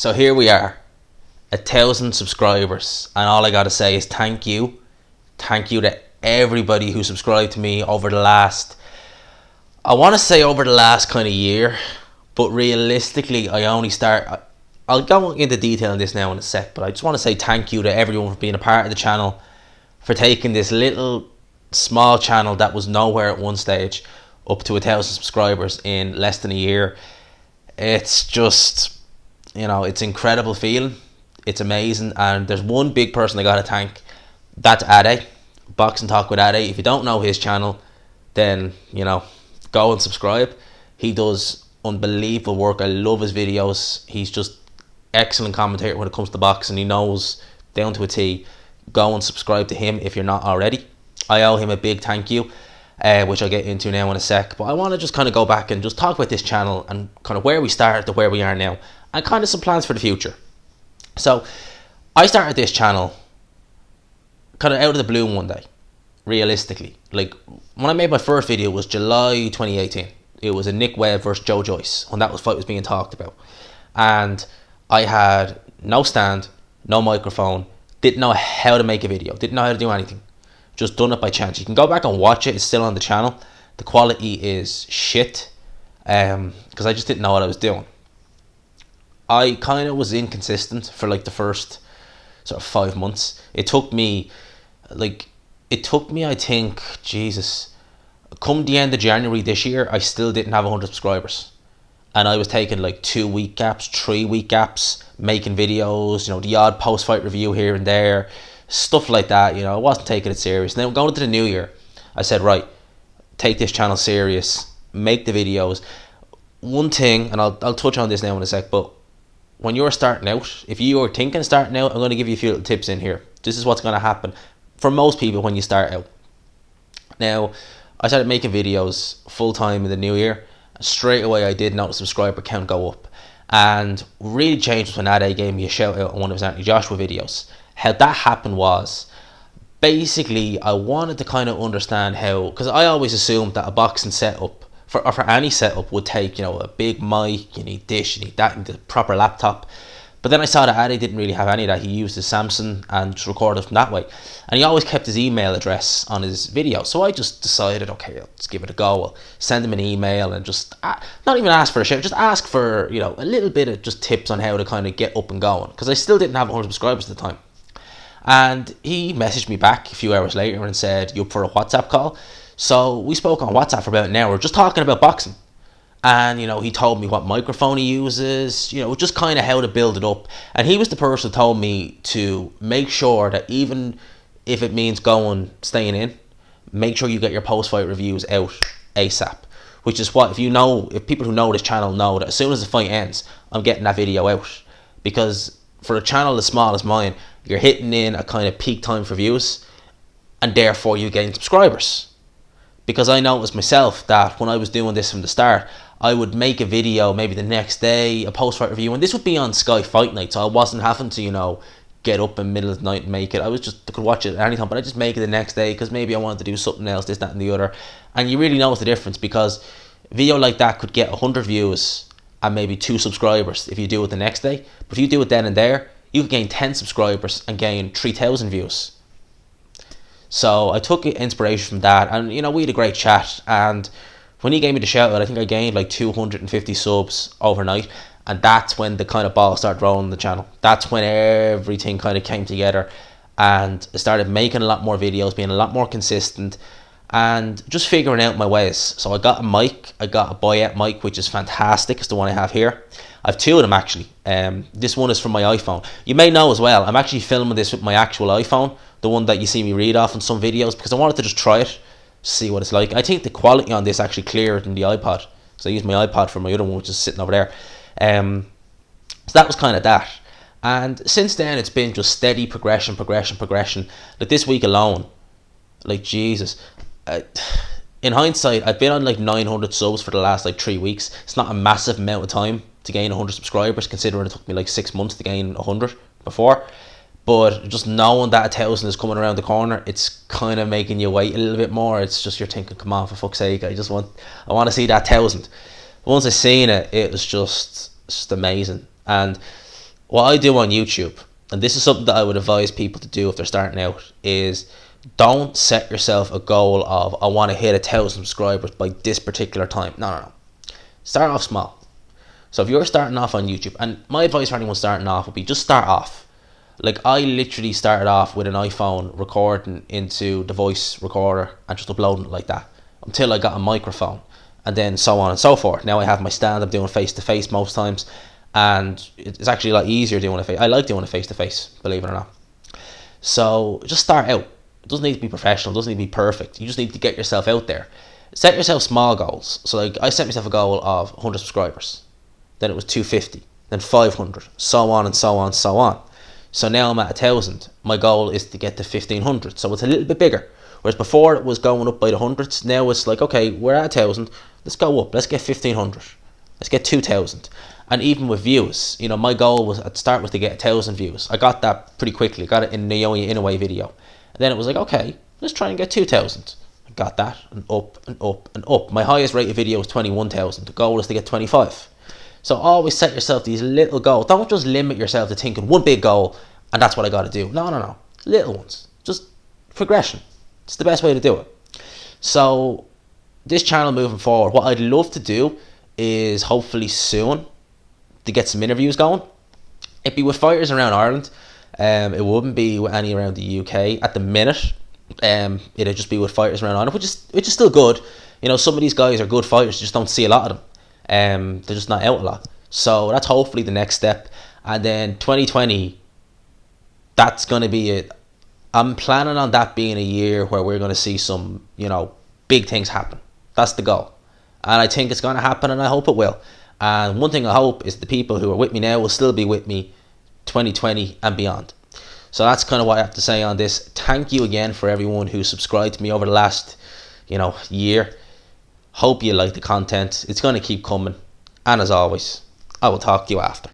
So here we are, 1,000 subscribers, and all I gotta say is thank you to everybody who subscribed to me over the last, I want to say over the last kind of year, but realistically I'll go into detail on this now in a sec, but I just want to say thank you to everyone for being a part of the channel, for taking this little small channel that was nowhere at one stage up to 1,000 subscribers in less than a year. It's just, it's incredible feeling. It's amazing, and there's one big person I gotta thank. That's Ade, Boxing Talk with Ade. If you don't know his channel, then go and subscribe. He does unbelievable work. I love his videos. He's just excellent commentator when it comes to boxing. He knows down to a T. Go and subscribe to him if you're not already. I owe him a big thank you, which I'll get into now in a sec. But I want to just kind of go back and just talk about this channel and kind of where we started to where we are now, and kind of some plans for the future. So I started this channel kind of out of the blue one day, realistically. Like, when I made my first video was July 2018. It was a Nick Webb versus Joe Joyce, when that fight was being talked about. And I had no stand, no microphone, didn't know how to make a video, didn't know how to do anything. Just done it by chance. You can go back and watch it, it's still on the channel. The quality is shit, because I just didn't know what I was doing. I kind of was inconsistent for like the first sort of 5 months. It took me, I think, Jesus, come the end of January this year, I still didn't have 100 subscribers. And I was taking like 2 week gaps, 3 week gaps, making videos, the odd post-fight review here and there, stuff like that. I wasn't taking it serious. And then going into the new year, I said, right, take this channel serious, make the videos. One thing, and I'll touch on this now in a sec, but when you're starting out, if you are thinking starting out, I'm going to give you a few little tips in here. This is what's going to happen for most people when you start out. Now, I started making videos full time in the new year. Straight away, I did notice subscriber count go up, and really changed when Ade gave me a shout out on one of his Anthony Joshua videos. How that happened was, basically, I wanted to kind of understand how, because I always assumed that a boxing setup, for any setup, would take a big mic, you need this, you need that, you need a proper laptop. But then I saw that Ade didn't really have any of that. He used his Samsung and just recorded from that way. And he always kept his email address on his video. So I just decided, okay, let's give it a go. I'll send him an email and just, not even ask for a shout, just ask for, a little bit of just tips on how to kind of get up and going. Because I still didn't have 100 subscribers at the time. And he messaged me back a few hours later and said, you up for a WhatsApp call? So we spoke on WhatsApp for about an hour, just talking about boxing. And, he told me what microphone he uses, just kind of how to build it up. And he was the person who told me to make sure that even if it means staying in, make sure you get your post-fight reviews out ASAP. Which is what, if people who know this channel know that as soon as the fight ends, I'm getting that video out. Because for a channel as small as mine, you're hitting in a kind of peak time for views, and therefore you gain subscribers. Because I noticed myself that when I was doing this from the start, I would make a video maybe the next day, a post-fight review, and this would be on Sky Fight Night, so I wasn't having to, get up in the middle of the night and make it. I could watch it at any time, but I just make it the next day because maybe I wanted to do something else, this, that, and the other. And you really notice the difference, because a video like that could get 100 views and maybe 2 subscribers if you do it the next day. But if you do it then and there, you could gain 10 subscribers and gain 3,000 views. So I took inspiration from that, and we had a great chat. And when he gave me the shout out, I think I gained like 250 subs overnight, and that's when the kind of ball started rolling on the channel. That's when everything kind of came together, and I started making a lot more videos, being a lot more consistent, and just figuring out my ways. So I got a mic, I got a buyout mic, which is fantastic. It's the one I have here. I have 2 of them actually. This one is from my iPhone. You may know as well, I'm actually filming this with my actual iPhone, the one that you see me read off in some videos, because I wanted to just try it, see what it's like. I think the quality on this actually clearer than the iPod, so I used my iPod for my other one, which is sitting over there. So that was kind of that. And since then, it's been just steady progression. Like this week alone, like Jesus, in hindsight, I've been on like 900 subs for the last like 3 weeks. It's not a massive amount of time to gain 100 subscribers, considering it took me like 6 months to gain 100 before. But just knowing that 1,000 is coming around the corner, it's kind of making you wait a little bit more. It's just, you're thinking, come on, for fuck's sake, I want to see that 1,000. Once I seen it, it was just amazing. And what I do on YouTube, and this is something that I would advise people to do if they're starting out, is don't set yourself a goal of, I want to hit 1,000 subscribers by this particular time. No. Start off small. So if you're starting off on YouTube, and my advice for anyone starting off would be just start off. Like, I literally started off with an iPhone recording into the voice recorder and just uploading it like that until I got a microphone, and then so on and so forth. Now I have my stand, I'm doing face to face most times, and it's actually a lot easier doing I like doing it face to face, believe it or not. So just start out. It doesn't need to be professional, it doesn't need to be perfect. You just need to get yourself out there. Set yourself small goals. So like, I set myself a goal of 100 subscribers. Then it was 250, then 500, so on and so on, so on. So now I'm at 1,000. My goal is to get to 1,500. So it's a little bit bigger. Whereas before it was going up by the hundreds. Now it's like, okay, we're at 1,000. Let's go up. Let's get 1,500. Let's get 2,000. And even with views, you know, my goal was at the start was to get 1,000 views. I got that pretty quickly. Got it in Naomi Inouye video. And then it was like, okay, let's try and get 2,000. I got that, and up and up and up. My highest rated video was 21,000. The goal is to get 25. So always set yourself these little goals. Don't just limit yourself to thinking one big goal and that's what I got to do. No. Little ones. Just progression. It's the best way to do it. So this channel moving forward, what I'd love to do is hopefully soon to get some interviews going. It'd be with fighters around Ireland. It wouldn't be with any around the UK at the minute. It'd just be with fighters around Ireland, which is still good. You know, some of these guys are good fighters, you just don't see a lot of them. They're just not out a lot. So that's hopefully the next step. And then 2020, that's going to be it. I'm planning on that being a year where we're going to see some, you know, big things happen. That's the goal. And I think it's going to happen, and I hope it will. And one thing I hope is the people who are with me now will still be with me 2020 and beyond. So that's kind of what I have to say on this. Thank you again for everyone who subscribed to me over the last, year. Hope you like the content. It's going to keep coming. And as always, I will talk to you after.